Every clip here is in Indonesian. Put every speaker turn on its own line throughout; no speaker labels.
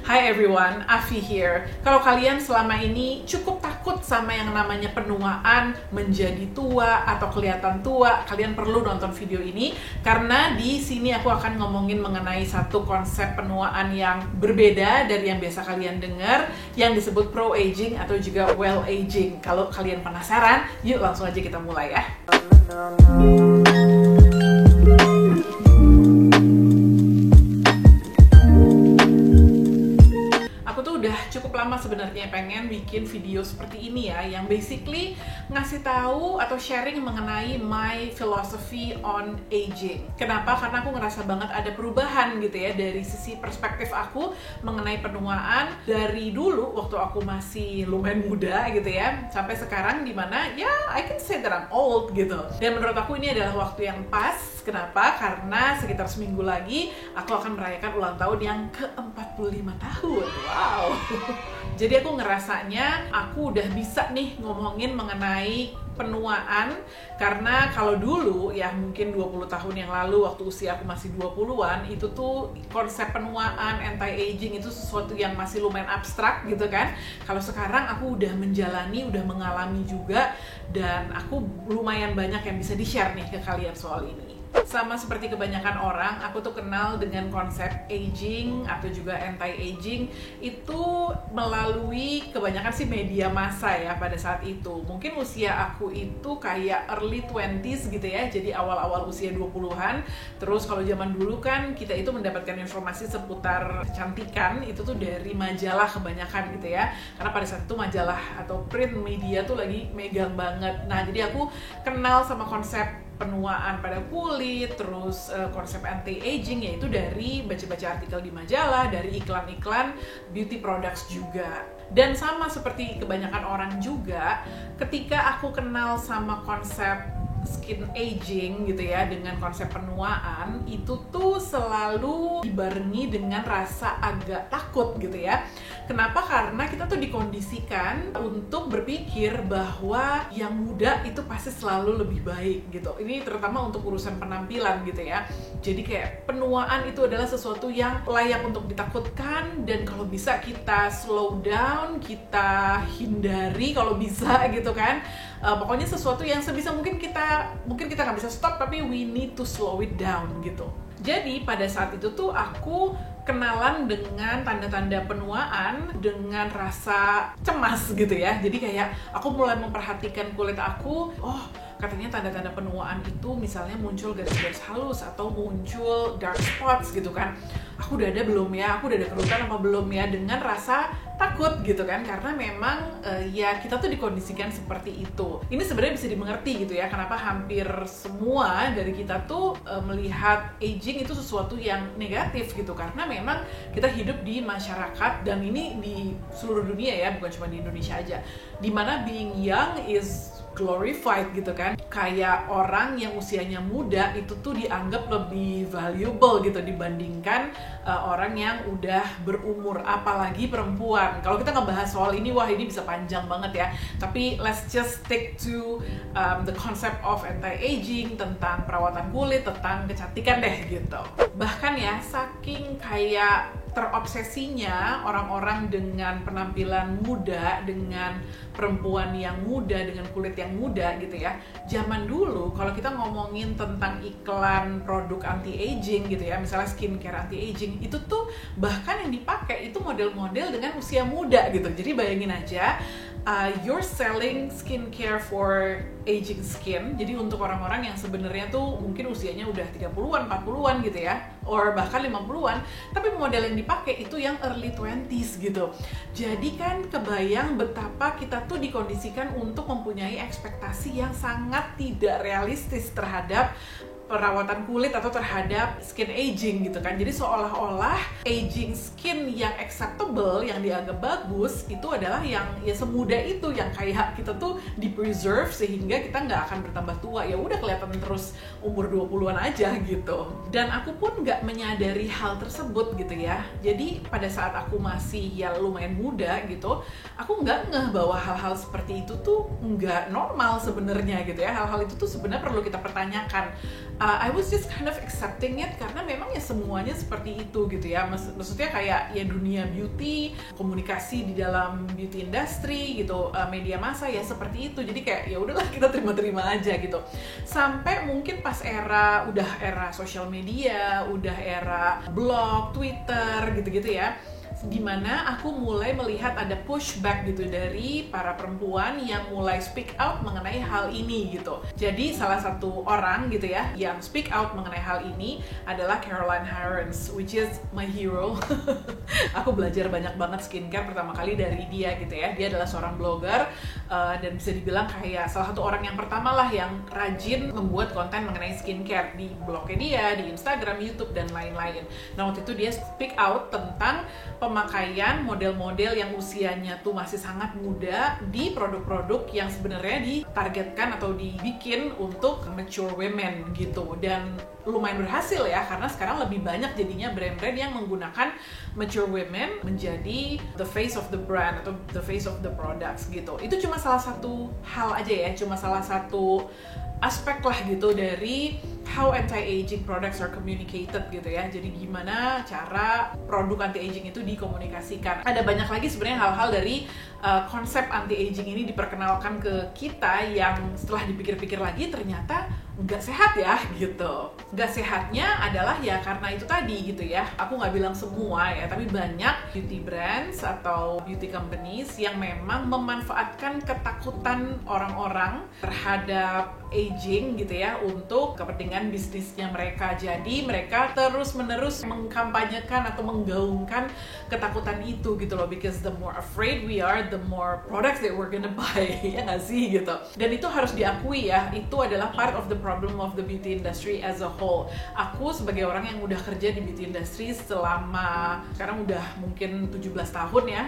Hi everyone, Afi here. Kalau kalian selama ini cukup takut sama yang namanya penuaan, menjadi tua atau kelihatan tua, kalian perlu nonton video ini karena di sini aku akan ngomongin mengenai satu konsep penuaan yang berbeda dari yang biasa kalian dengar, yang disebut pro aging atau juga well aging. Kalau kalian penasaran, yuk langsung aja kita mulai ya. Cukup lama sebenarnya pengen bikin video seperti ini ya, yang basically ngasih tahu atau sharing mengenai my philosophy on aging. Kenapa? Karena aku ngerasa banget ada perubahan gitu ya dari sisi perspektif aku mengenai penuaan dari dulu waktu aku masih lumayan muda gitu ya, sampai sekarang dimana ya I can say that I'm old gitu. Dan menurut aku ini adalah waktu yang pas. Kenapa? Karena sekitar seminggu lagi aku akan merayakan ulang tahun yang ke-45 tahun. Wow. Jadi aku ngerasanya aku udah bisa nih ngomongin mengenai penuaan, karena kalau dulu ya mungkin 20 tahun yang lalu waktu usia aku masih 20-an itu tuh konsep penuaan, anti-aging itu sesuatu yang masih lumayan abstrak gitu kan. Kalau sekarang aku udah menjalani, udah mengalami juga, dan aku lumayan banyak yang bisa di-share nih ke kalian soal ini. Sama seperti kebanyakan orang, aku tuh kenal dengan konsep aging atau juga anti-aging itu melalui kebanyakan sih media massa ya pada saat itu. Mungkin usia aku itu kayak early 20s gitu ya, jadi awal-awal usia 20-an. Terus kalau zaman dulu kan kita itu mendapatkan informasi seputar kecantikan itu tuh dari majalah kebanyakan gitu ya. Karena pada saat itu majalah atau print media tuh lagi megang banget. Nah, jadi aku kenal sama konsep penuaan pada kulit, terus konsep anti-aging yaitu dari baca-baca artikel di majalah, dari iklan-iklan beauty products juga. Dan sama seperti kebanyakan orang juga, ketika aku kenal sama konsep skin aging gitu ya, dengan konsep penuaan, itu tuh selalu dibarengi dengan rasa agak takut gitu ya. Kenapa? Karena kita tuh dikondisikan untuk berpikir bahwa yang muda itu pasti selalu lebih baik gitu. Ini terutama untuk urusan penampilan gitu ya. Jadi kayak penuaan itu adalah sesuatu yang layak untuk ditakutkan, dan kalau bisa kita slow down, kita hindari kalau bisa gitu kan. Pokoknya sesuatu yang sebisa mungkin kita nggak bisa stop, tapi we need to slow it down gitu. Jadi pada saat itu tuh aku kenalan dengan tanda-tanda penuaan dengan rasa cemas gitu ya. Jadi kayak aku mulai memperhatikan kulit aku. Oh, katanya tanda-tanda penuaan itu misalnya muncul garis-garis halus atau muncul dark spots gitu kan. Aku udah ada belum ya? Aku udah ada kerutan apa belum ya? Dengan rasa takut gitu kan, karena memang ya kita tuh dikondisikan seperti itu. Ini sebenarnya bisa dimengerti gitu ya, kenapa hampir semua dari kita tuh melihat aging itu sesuatu yang negatif gitu, karena memang kita hidup di masyarakat, dan ini di seluruh dunia ya, bukan cuma di Indonesia aja, dimana being young is glorified gitu kan. Kayak orang yang usianya muda itu tuh dianggap lebih valuable gitu dibandingkan orang yang udah berumur, apalagi perempuan. Kalau kita ngebahas soal ini, wah ini bisa panjang banget ya. Tapi let's just stick to the concept of anti-aging, tentang perawatan kulit, tentang kecantikan deh gitu. Bahkan ya, saking kayak terobsesinya orang-orang dengan penampilan muda, dengan perempuan yang muda, dengan kulit yang muda gitu ya. Zaman dulu kalau kita ngomongin tentang iklan produk anti-aging gitu ya, misalnya skincare anti-aging, itu tuh bahkan yang dipakai itu model-model dengan usia muda gitu. Jadi bayangin aja, you're selling skincare for aging skin. Jadi untuk orang-orang yang sebenarnya tuh mungkin usianya udah 30-an, 40-an gitu ya, or bahkan 50-an, tapi model yang dipakai itu yang early 20s gitu. Jadi kan kebayang betapa kita tuh dikondisikan untuk mempunyai ekspektasi yang sangat tidak realistis terhadap perawatan kulit atau terhadap skin aging gitu kan. Jadi seolah-olah aging skin yang acceptable, yang dianggap bagus, itu adalah yang ya semuda itu, yang kayak kita tuh di preserve sehingga kita nggak akan bertambah tua, ya udah kelihatan terus umur 20-an aja gitu. Dan aku pun nggak menyadari hal tersebut gitu ya. Jadi pada saat aku masih ya lumayan muda gitu, aku nggak ngeh bahwa hal-hal seperti itu tuh nggak normal sebenarnya gitu ya. Hal-hal itu tuh sebenarnya perlu kita pertanyakan. I was just kind of accepting it karena memang ya semuanya seperti itu gitu ya. Maksudnya kayak ya dunia beauty, komunikasi di dalam beauty industry gitu, media massa ya seperti itu. Jadi kayak ya udahlah kita terima-terima aja gitu. Sampai mungkin pas era social media, udah era blog, Twitter gitu-gitu ya, dimana aku mulai melihat ada pushback gitu dari para perempuan yang mulai speak out mengenai hal ini gitu. Jadi salah satu orang gitu ya yang speak out mengenai hal ini adalah Caroline Hirons, which is my hero. Aku belajar banyak banget skincare pertama kali dari dia gitu ya. Dia adalah seorang blogger dan bisa dibilang kayak salah satu orang yang pertama lah yang rajin membuat konten mengenai skincare di blognya dia, di Instagram, YouTube, dan lain-lain. Nah waktu itu dia speak out tentang pemakaian model-model yang usianya tuh masih sangat muda di produk-produk yang sebenarnya ditargetkan atau dibikin untuk mature women gitu. Dan lumayan berhasil ya, karena sekarang lebih banyak jadinya brand-brand yang menggunakan mature women menjadi the face of the brand atau the face of the products gitu. Itu cuma salah satu hal aja ya, cuma salah satu aspek lah gitu dari how anti-aging products are communicated gitu ya. Jadi gimana cara produk anti-aging itu dikomunikasikan. Ada banyak lagi sebenarnya hal-hal dari konsep anti-aging ini diperkenalkan ke kita yang setelah dipikir-pikir lagi ternyata nggak sehat ya gitu. Nggak sehatnya adalah ya karena itu tadi gitu ya. Aku nggak bilang semua ya, tapi banyak beauty brands atau beauty companies yang memang memanfaatkan ketakutan orang-orang terhadap aging gitu ya untuk kepentingan bisnisnya mereka. Jadi mereka terus-menerus mengkampanyekan atau menggaungkan ketakutan itu gitu loh, because the more afraid we are, the more products that we're gonna buy. Ya nggak sih gitu. Dan itu harus diakui ya, itu adalah part of the problem of the beauty industry as a whole. Aku sebagai orang yang udah kerja di beauty industry selama sekarang udah mungkin 17 tahun ya,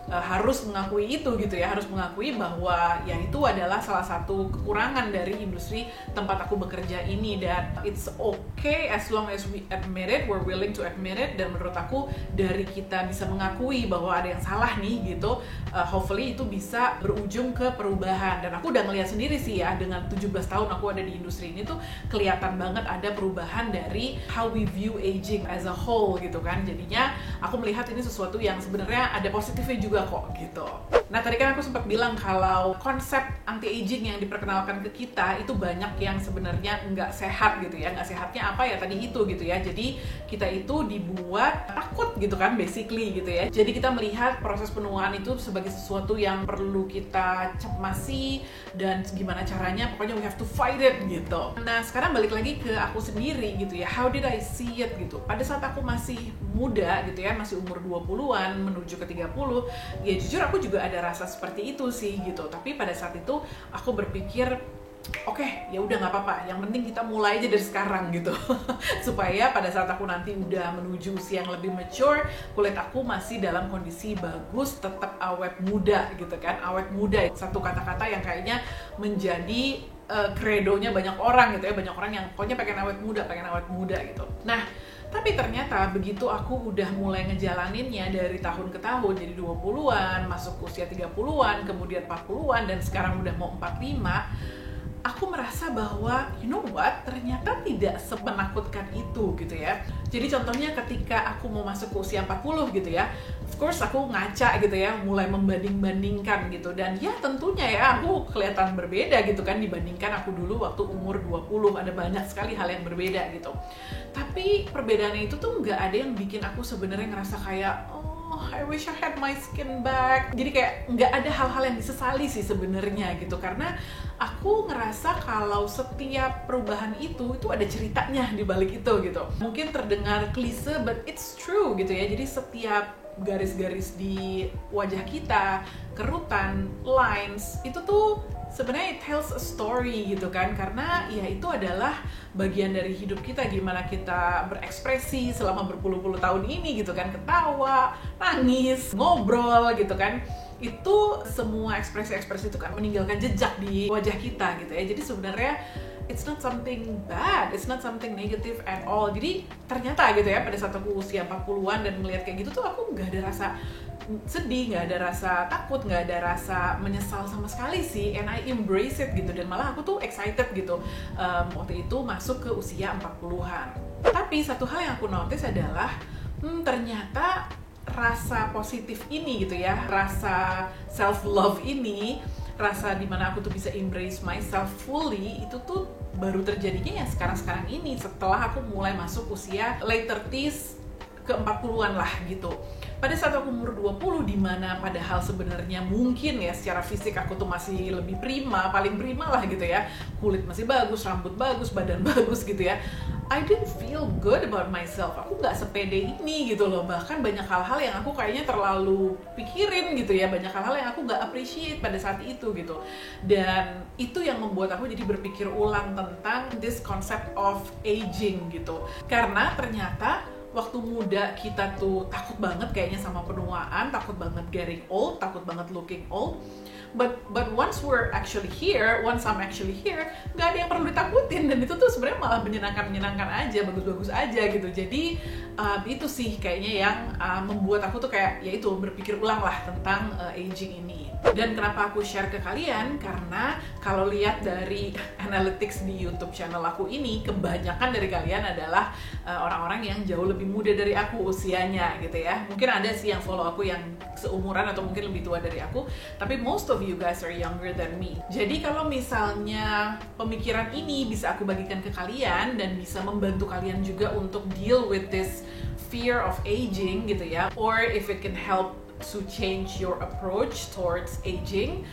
harus mengakui itu gitu ya, harus mengakui bahwa ya itu adalah salah satu kekurangan dari industri tempat aku bekerja ini. Dan it's okay as long as we admit it, we're willing to admit it. Dan menurut aku dari kita bisa mengakui bahwa ada yang salah nih gitu, hopefully itu bisa berujung ke perubahan. Dan aku udah ngeliat sendiri sih ya, dengan 17 tahun aku ada di industri ini tuh kelihatan banget ada perubahan dari how we view aging as a whole gitu kan. Jadinya aku melihat ini sesuatu yang sebenarnya ada positifnya juga kok gitu. Nah tadi kan aku sempat bilang kalau konsep anti-aging yang diperkenalkan ke kita itu banyak yang sebenarnya nggak sehat gitu ya. Nggak sehatnya apa ya tadi itu gitu ya. Jadi kita itu dibuat takut gitu kan basically gitu ya. Jadi kita melihat proses penuaan itu sebagai sesuatu yang perlu kita cemasi dan gimana caranya, pokoknya we have to fight it gitu. Nah sekarang balik lagi ke aku sendiri gitu ya. How did I see it gitu. Pada saat aku masih muda gitu ya, masih umur 20-an menuju ke 30, ya jujur aku juga ada rasa seperti itu sih gitu. Tapi pada saat itu aku berpikir oke, ya udah nggak apa-apa. Yang penting kita mulai aja dari sekarang gitu, supaya pada saat aku nanti udah menuju usia yang lebih mature, kulit aku masih dalam kondisi bagus, tetap awet muda gitu kan. Awet muda, satu kata-kata yang kayaknya menjadi kredonya banyak orang gitu ya. Banyak orang yang pokoknya pengen awet muda gitu. Nah tapi ternyata begitu aku udah mulai ngejalaninnya dari tahun ke tahun, jadi 20-an, masuk usia 30-an, kemudian 40-an, dan sekarang udah mau 45, aku merasa bahwa you know what, ternyata tidak semenakutkan itu gitu ya. Jadi contohnya ketika aku mau masuk ke usia 40 gitu ya, of course aku ngaca gitu ya, mulai membanding-bandingkan gitu. Dan ya tentunya ya aku kelihatan berbeda gitu kan dibandingkan aku dulu waktu umur 20. Ada banyak sekali hal yang berbeda gitu. Tapi perbedaannya itu tuh nggak ada yang bikin aku sebenarnya ngerasa kayak I wish I had my skin back. Jadi kayak nggak ada hal-hal yang disesali sih sebenarnya gitu, karena aku ngerasa kalau setiap perubahan itu ada ceritanya di balik itu gitu. Mungkin terdengar klise, but it's true gitu ya. Jadi setiap garis-garis di wajah kita, kerutan, lines, itu tuh sebenarnya it tells a story gitu kan, karena ya itu adalah bagian dari hidup kita, gimana kita berekspresi selama berpuluh-puluh tahun ini gitu kan, ketawa, nangis, ngobrol gitu kan. Itu semua ekspresi-ekspresi itu kan meninggalkan jejak di wajah kita gitu ya. Jadi sebenarnya it's not something bad, it's not something negative at all. Jadi ternyata gitu ya, pada saat aku usia 40-an dan melihat kayak gitu tuh aku nggak ada rasa sedih, nggak ada rasa takut, nggak ada rasa menyesal sama sekali sih, and I embrace it gitu, dan malah aku tuh excited gitu waktu itu masuk ke usia 40-an. Tapi satu hal yang aku notice adalah ternyata rasa positif ini gitu ya, rasa self love ini, rasa dimana aku tuh bisa embrace myself fully, itu tuh baru terjadinya ya sekarang-sekarang ini, setelah aku mulai masuk usia late 30s ke 40-an lah gitu. Pada saat aku umur 20, dimana padahal sebenarnya mungkin ya secara fisik aku tuh masih lebih prima, paling prima lah gitu ya, kulit masih bagus, rambut bagus, badan bagus gitu ya, I didn't feel good about myself. Aku nggak sepede ini gitu loh. Bahkan banyak hal-hal yang aku kayaknya terlalu pikirin gitu ya, banyak hal-hal yang aku nggak appreciate pada saat itu gitu. Dan itu yang membuat aku jadi berpikir ulang tentang this concept of aging gitu. Karena ternyata waktu muda kita tuh takut banget kayaknya sama penuaan, takut banget getting old, takut banget looking old. But once we're actually here, once I'm actually here, nggak ada yang perlu ditakutin, dan itu tuh sebenarnya malah menyenangkan aja, bagus-bagus aja gitu. Jadi itu sih kayaknya yang membuat aku tuh kayak ya itu berpikir ulang lah tentang aging ini. Dan kenapa aku share ke kalian? Karena kalau lihat dari analytics di YouTube channel aku ini, kebanyakan dari kalian adalah orang-orang yang jauh lebih muda dari aku usianya gitu ya. Mungkin ada sih yang follow aku yang seumuran atau mungkin lebih tua dari aku, tapi most of you guys are younger than me. Jadi kalau misalnya pemikiran ini bisa aku bagikan ke kalian dan bisa membantu kalian juga untuk deal with this fear of aging gitu ya, or if it can help to change your approach towards aging,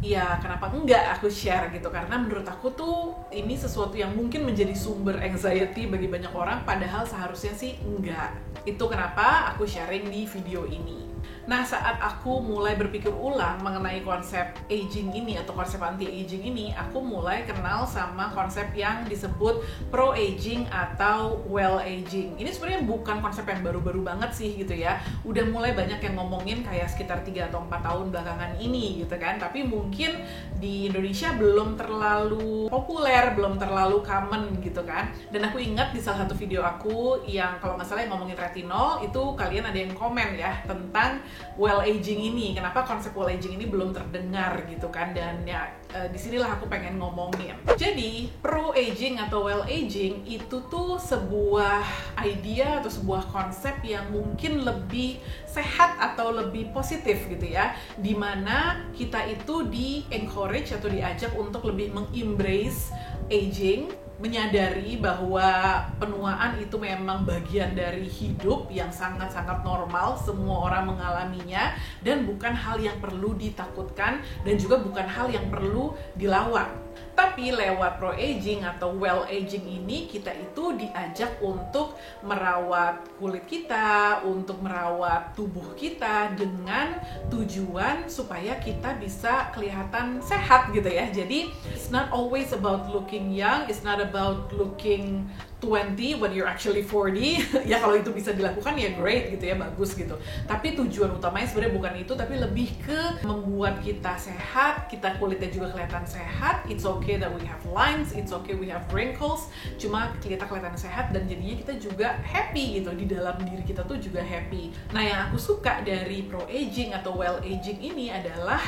ya kenapa enggak aku share gitu. Karena menurut aku tuh ini sesuatu yang mungkin menjadi sumber anxiety bagi banyak orang, padahal seharusnya sih enggak. Itu kenapa aku sharing di video ini. Nah, saat aku mulai berpikir ulang mengenai konsep aging ini atau konsep anti-aging ini, aku mulai kenal sama konsep yang disebut pro-aging atau well-aging. Ini sebenarnya bukan konsep yang baru-baru banget sih gitu ya. Udah mulai banyak yang ngomongin kayak sekitar 3 atau 4 tahun belakangan ini gitu kan. Tapi mungkin di Indonesia belum terlalu populer, belum terlalu common gitu kan. Dan aku ingat di salah satu video aku yang kalau nggak salah yang ngomongin retinol, itu kalian ada yang komen ya tentang well aging ini, kenapa konsep well aging ini belum terdengar gitu kan, dan ya disinilah aku pengen ngomongin. Jadi pro aging atau well aging itu tuh sebuah idea atau sebuah konsep yang mungkin lebih sehat atau lebih positif gitu ya, dimana kita itu di encourage atau diajak untuk lebih mengembrace aging, menyadari bahwa penuaan itu memang bagian dari hidup yang sangat-sangat normal, semua orang mengalaminya, dan bukan hal yang perlu ditakutkan dan juga bukan hal yang perlu dilawan. Tapi lewat pro aging atau well aging ini, kita itu diajak untuk merawat kulit kita, untuk merawat tubuh kita dengan tujuan supaya kita bisa kelihatan sehat gitu ya. Jadi it's not always about looking young, it's not about looking 20 when you're actually 40. Ya kalau itu bisa dilakukan ya great gitu ya, bagus gitu. Tapi tujuan utamanya sebenarnya bukan itu, tapi lebih ke membuat kita sehat, kita kulitnya juga kelihatan sehat. It's okay that we have lines, it's okay we have wrinkles, cuma kita kelihatan sehat dan jadinya kita juga happy gitu, di dalam diri kita tuh juga happy. Nah, yang aku suka dari pro aging atau well aging ini adalah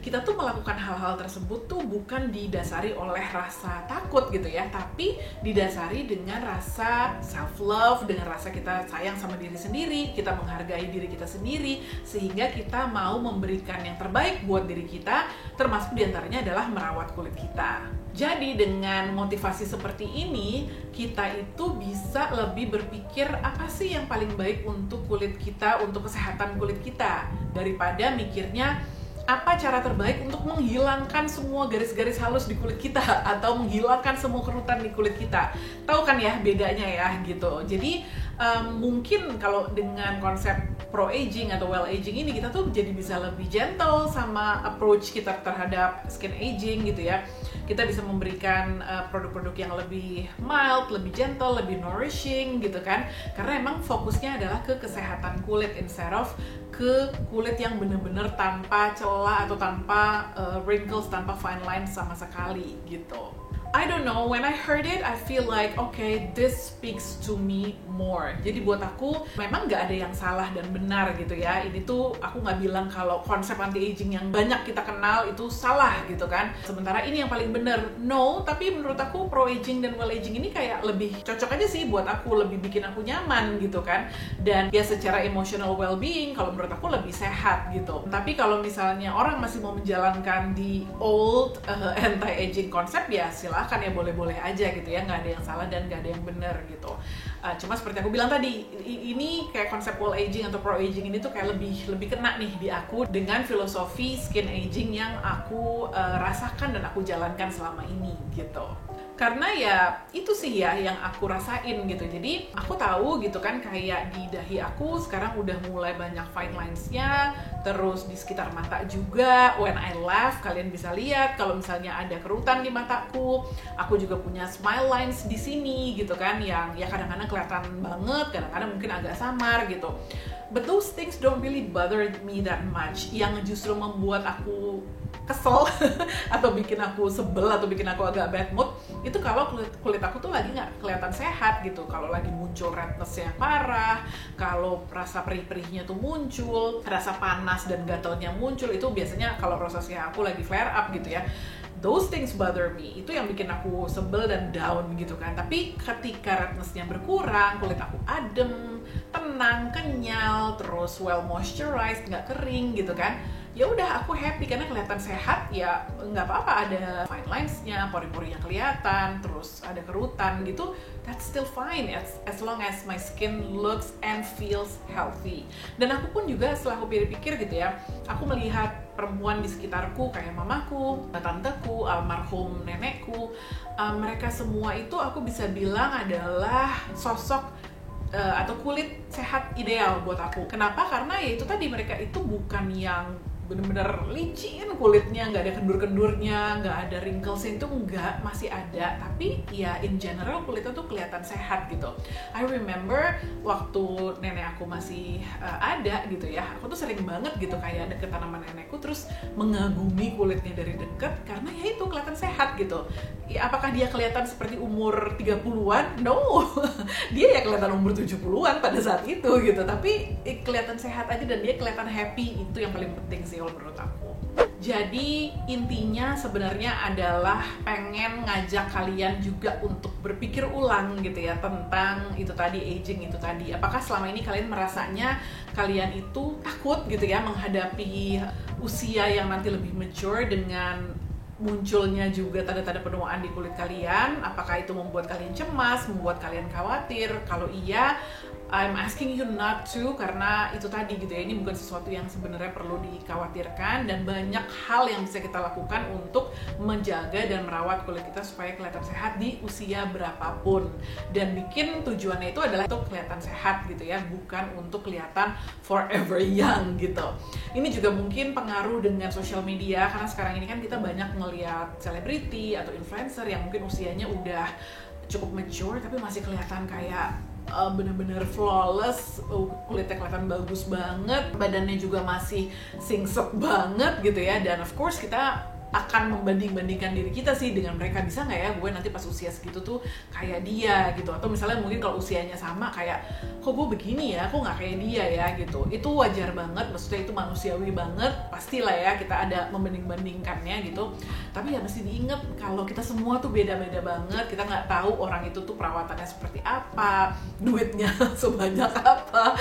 kita tuh melakukan hal-hal tersebut tuh bukan didasari oleh rasa takut gitu ya, tapi didasari dengan rasa self-love, dengan rasa kita sayang sama diri sendiri, kita menghargai diri kita sendiri, sehingga kita mau memberikan yang terbaik buat diri kita, termasuk diantaranya adalah merawat kulit kita. Jadi dengan motivasi seperti ini, kita itu bisa lebih berpikir apa sih yang paling baik untuk kulit kita, untuk kesehatan kulit kita, daripada mikirnya apa cara terbaik untuk menghilangkan semua garis-garis halus di kulit kita atau menghilangkan semua kerutan di kulit kita. Tahu kan ya bedanya ya gitu. Jadi mungkin kalau dengan konsep pro aging atau well aging ini, kita tuh jadi bisa lebih gentle sama approach kita terhadap skin aging gitu ya. Kita bisa memberikan produk-produk yang lebih mild, lebih gentle, lebih nourishing gitu kan. Karena emang fokusnya adalah ke kesehatan kulit instead of ke kulit yang bener-bener tanpa celah atau tanpa wrinkles, tanpa fine lines sama sekali gitu. I don't know, when I heard it, I feel like, okay, this speaks to me more. Jadi buat aku memang nggak ada yang salah dan benar gitu ya. Ini tuh aku nggak bilang kalau konsep anti-aging yang banyak kita kenal itu salah gitu kan. Sementara ini yang paling benar. No, tapi menurut aku pro-aging dan well-aging ini kayak lebih cocok aja sih buat aku, lebih bikin aku nyaman gitu kan. Dan ya secara emotional well-being kalau menurut aku lebih sehat gitu. Tapi kalau misalnya orang masih mau menjalankan di old anti-aging konsep, ya silahkan ya, boleh-boleh aja gitu ya, nggak ada yang salah dan nggak ada yang benar gitu. Cuma seperti aku bilang tadi, ini kayak konsep well aging atau pro aging ini tuh kayak lebih kena nih di aku dengan filosofi skin aging yang aku rasakan dan aku jalankan selama ini gitu. Karena ya itu sih ya yang aku rasain gitu. Jadi aku tahu gitu kan, kayak di dahi aku sekarang udah mulai banyak fine lines-nya, terus di sekitar mata juga. When I laugh, kalian bisa lihat kalau misalnya ada kerutan di mataku. Aku juga punya smile lines di sini gitu kan, yang ya kadang-kadang kelihatan banget, kadang-kadang mungkin agak samar gitu. But those things don't really bother me that much. Yang justru membuat aku kesel atau bikin aku sebel atau bikin aku agak bad mood itu kalau kulit aku tuh lagi nggak kelihatan sehat gitu. Kalau lagi muncul redness yang parah, kalau rasa perih-perihnya tuh muncul, rasa panas dan gatalnya muncul, itu biasanya kalau rosacea aku lagi flare up gitu ya. Those things bother me. Itu yang bikin aku sebel dan down gitu kan. Tapi ketika redness-nya berkurang, kulit aku adem, tenang, kenyal, terus well moisturized, nggak kering gitu kan, ya udah aku happy karena kelihatan sehat. Ya nggak apa-apa ada fine lines-nya, pori-porinya kelihatan, terus ada kerutan gitu, that's still fine as long as my skin looks and feels healthy. Dan aku pun juga setelah aku pikir-pikir gitu ya, aku melihat perempuan di sekitarku kayak mamaku, tanteku, almarhum nenekku, mereka semua itu aku bisa bilang adalah sosok atau kulit sehat ideal buat aku. Kenapa? Karena ya itu tadi, mereka itu bukan yang bener-bener licin kulitnya, nggak ada kendur-kendurnya, nggak ada wrinkles, itu nggak, masih ada, tapi ya in general kulitnya tuh kelihatan sehat gitu. I remember waktu nenek aku masih ada gitu ya, aku tuh sering banget gitu kayak deket tanaman nenekku terus mengagumi kulitnya dari deket karena ya itu kelihatan sehat gitu. Ya, apakah dia kelihatan seperti umur 30-an? No, dia ya kelihatan umur 70-an pada saat itu gitu, tapi kelihatan sehat aja dan dia kelihatan happy. Itu yang paling penting sih kalau menurut aku. Jadi intinya sebenarnya adalah pengen ngajak kalian juga untuk berpikir ulang gitu ya tentang itu tadi, aging itu tadi. Apakah selama ini kalian merasanya kalian itu takut gitu ya menghadapi usia yang nanti lebih mature dengan munculnya juga tanda-tanda penuaan di kulit kalian? Apakah itu membuat kalian cemas, membuat kalian khawatir? Kalau iya, I'm asking you not to, karena itu tadi gitu ya, ini bukan sesuatu yang sebenarnya perlu dikhawatirkan, dan banyak hal yang bisa kita lakukan untuk menjaga dan merawat kulit kita supaya kelihatan sehat di usia berapapun. Dan bikin tujuannya itu adalah untuk kelihatan sehat gitu ya, bukan untuk kelihatan forever young gitu. Ini juga mungkin pengaruh dengan social media, karena sekarang ini kan kita banyak ngelihat selebriti atau influencer yang mungkin usianya udah cukup mature tapi masih kelihatan kayak bener-bener flawless, kulitnya kelihatan bagus banget, badannya juga masih singset banget gitu ya. Dan of course kita akan membanding-bandingkan diri kita sih dengan mereka, bisa nggak ya gue nanti pas usia segitu tuh kayak dia gitu. Atau misalnya mungkin kalau usianya sama, kayak kok gue begini ya, kok nggak kayak dia ya gitu. Itu wajar banget, maksudnya itu manusiawi banget, pastilah ya kita ada membanding-bandingkannya gitu. Tapi ya mesti diingat kalau kita semua tuh beda-beda banget, kita nggak tahu orang itu tuh perawatannya seperti apa, duitnya sebanyak apa,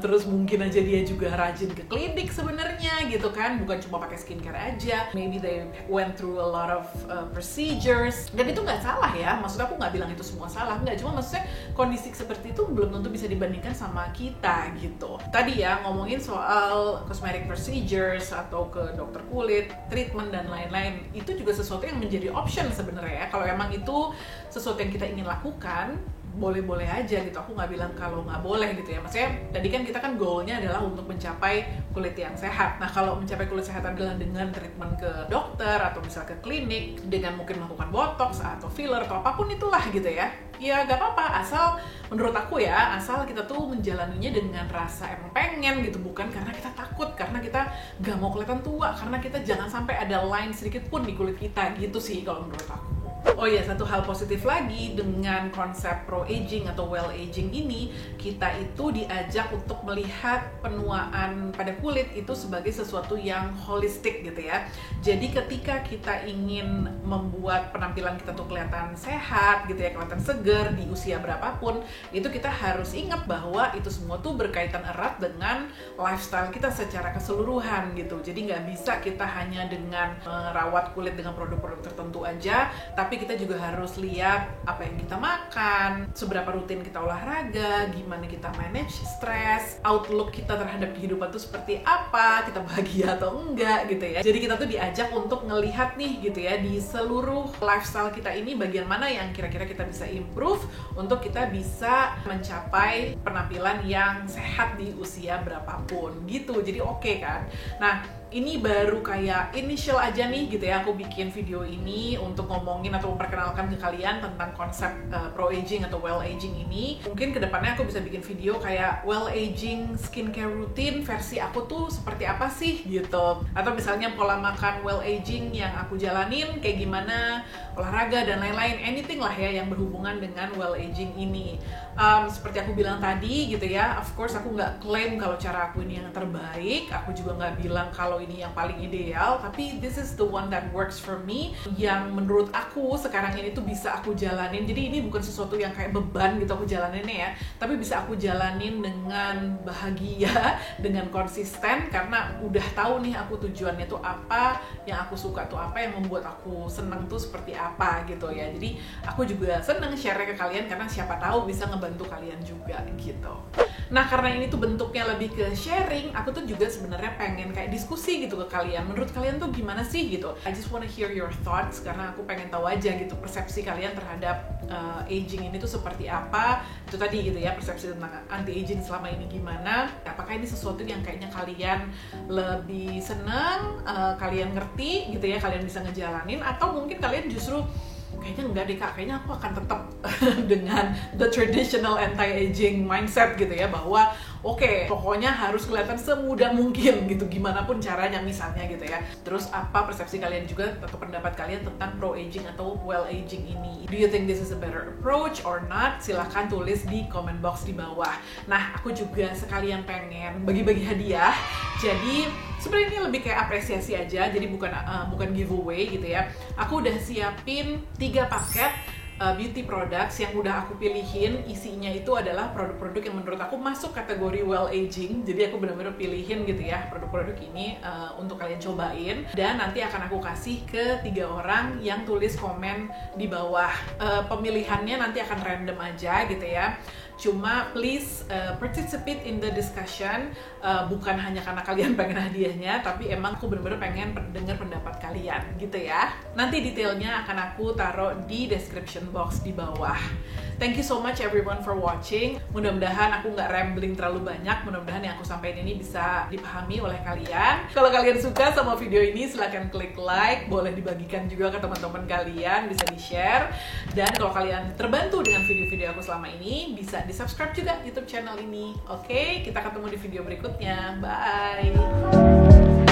terus mungkin aja dia juga rajin ke klinik sebenarnya gitu kan, bukan cuma pakai skincare aja, maybe they went through a lot of procedures. Dan itu nggak salah ya, maksud aku nggak bilang itu semua salah, nggak, cuma maksudnya kondisi seperti itu belum tentu bisa dibandingkan sama kita gitu. Tadi ya ngomongin soal cosmetic procedures atau ke dokter kulit, treatment dan lain-lain, itu juga sesuatu yang menjadi option sebenarnya ya. Kalau emang itu sesuatu yang kita ingin lakukan, boleh-boleh aja gitu. Aku nggak bilang kalau nggak boleh gitu ya. Maksudnya tadi kan kita kan goalnya adalah untuk mencapai kulit yang sehat. Nah kalau mencapai kulit sehat adalah dengan treatment ke dokter atau misalnya ke klinik, dengan mungkin melakukan botox atau filler atau apapun itulah gitu ya, ya nggak apa-apa, asal menurut aku ya, asal kita tuh menjalaninya dengan rasa emang pengen gitu, bukan karena kita takut, karena kita nggak mau kelihatan tua, karena kita jangan sampai ada line sedikit pun di kulit kita gitu sih kalau menurut aku. Oh ya, satu hal positif lagi dengan konsep pro aging atau well aging ini, kita itu diajak untuk melihat penuaan pada kulit itu sebagai sesuatu yang holistik gitu ya. Jadi ketika kita ingin membuat penampilan kita tuh kelihatan sehat gitu ya, kelihatan segar di usia berapapun, itu kita harus ingat bahwa itu semua tuh berkaitan erat dengan lifestyle kita secara keseluruhan gitu. Jadi nggak bisa kita hanya dengan merawat kulit dengan produk-produk tertentu aja, tapi kita juga harus lihat apa yang kita makan, seberapa rutin kita olahraga, gimana kita manage stres, outlook kita terhadap kehidupan itu seperti apa, kita bahagia atau enggak gitu ya. Jadi kita tuh diajak untuk ngelihat nih gitu ya, di seluruh lifestyle kita ini bagian mana yang kira-kira kita bisa improve untuk kita bisa mencapai penampilan yang sehat di usia berapapun gitu. Jadi oke kan? Nah, ini baru kayak initial aja nih gitu ya, aku bikin video ini untuk ngomongin atau memperkenalkan ke kalian tentang konsep pro aging atau well aging ini. Mungkin kedepannya aku bisa bikin video kayak well aging skincare routine versi aku tuh seperti apa sih gitu, atau misalnya pola makan well aging yang aku jalanin kayak gimana, olahraga dan lain-lain, anything lah ya yang berhubungan dengan well aging ini. Seperti aku bilang tadi gitu ya, of course aku nggak klaim kalau cara aku ini yang terbaik, aku juga nggak bilang kalau ini yang paling ideal, tapi this is the one that works for me, yang menurut aku sekarang ini tuh bisa aku jalanin. Jadi ini bukan sesuatu yang kayak beban gitu aku jalaninnya ya, tapi bisa aku jalanin dengan bahagia, dengan konsisten, karena udah tahu nih aku tujuannya tuh apa, yang aku suka tuh apa, yang membuat aku seneng tuh seperti apa gitu ya. Jadi aku juga seneng share ke kalian karena siapa tahu bisa ngebantu kalian juga gitu. Nah, karena ini tuh bentuknya lebih ke sharing, aku tuh juga sebenarnya pengen kayak diskusi gitu ke kalian. Menurut kalian tuh gimana sih gitu? I just wanna hear your thoughts, karena aku pengen tahu aja gitu persepsi kalian terhadap aging ini tuh seperti apa. Itu tadi gitu ya, persepsi tentang anti-aging selama ini gimana. Apakah ini sesuatu yang kayaknya kalian lebih seneng, kalian ngerti gitu ya, kalian bisa ngejalanin, atau mungkin kalian justru kayaknya enggak deh Kak, kayaknya aku akan tetap dengan the traditional anti-aging mindset gitu ya, bahwa oke, pokoknya harus kelihatan semudah mungkin gitu, gimana pun caranya misalnya gitu ya. Terus apa persepsi kalian juga atau pendapat kalian tentang pro aging atau well aging ini? Do you think this is a better approach or not? Silahkan tulis di comment box di bawah. Nah, aku juga sekalian pengen bagi-bagi hadiah. Jadi sebenarnya ini lebih kayak apresiasi aja, jadi bukan giveaway gitu ya. Aku udah siapin 3 paket beauty products yang udah aku pilihin. Isinya itu adalah produk-produk yang menurut aku masuk kategori well aging. Jadi aku benar-benar pilihin gitu ya produk-produk ini untuk kalian cobain, dan nanti akan aku kasih ke 3 orang yang tulis komen di bawah. Pemilihannya nanti akan random aja gitu ya. Cuma please participate in the discussion, bukan hanya karena kalian pengen hadiahnya, tapi emang aku bener-bener pengen dengar pendapat kalian gitu ya. Nanti detailnya akan aku taruh di description box di bawah. Thank you so much everyone for watching. Mudah-mudahan aku nggak rambling terlalu banyak, mudah-mudahan yang aku sampaikan ini bisa dipahami oleh kalian. Kalau kalian suka sama video ini, silahkan klik like, boleh dibagikan juga ke teman-teman kalian, bisa di-share. Dan kalau kalian terbantu dengan video-video aku selama ini, bisa di-subscribe juga YouTube channel ini. Oke, kita ketemu di video berikutnya. Bye!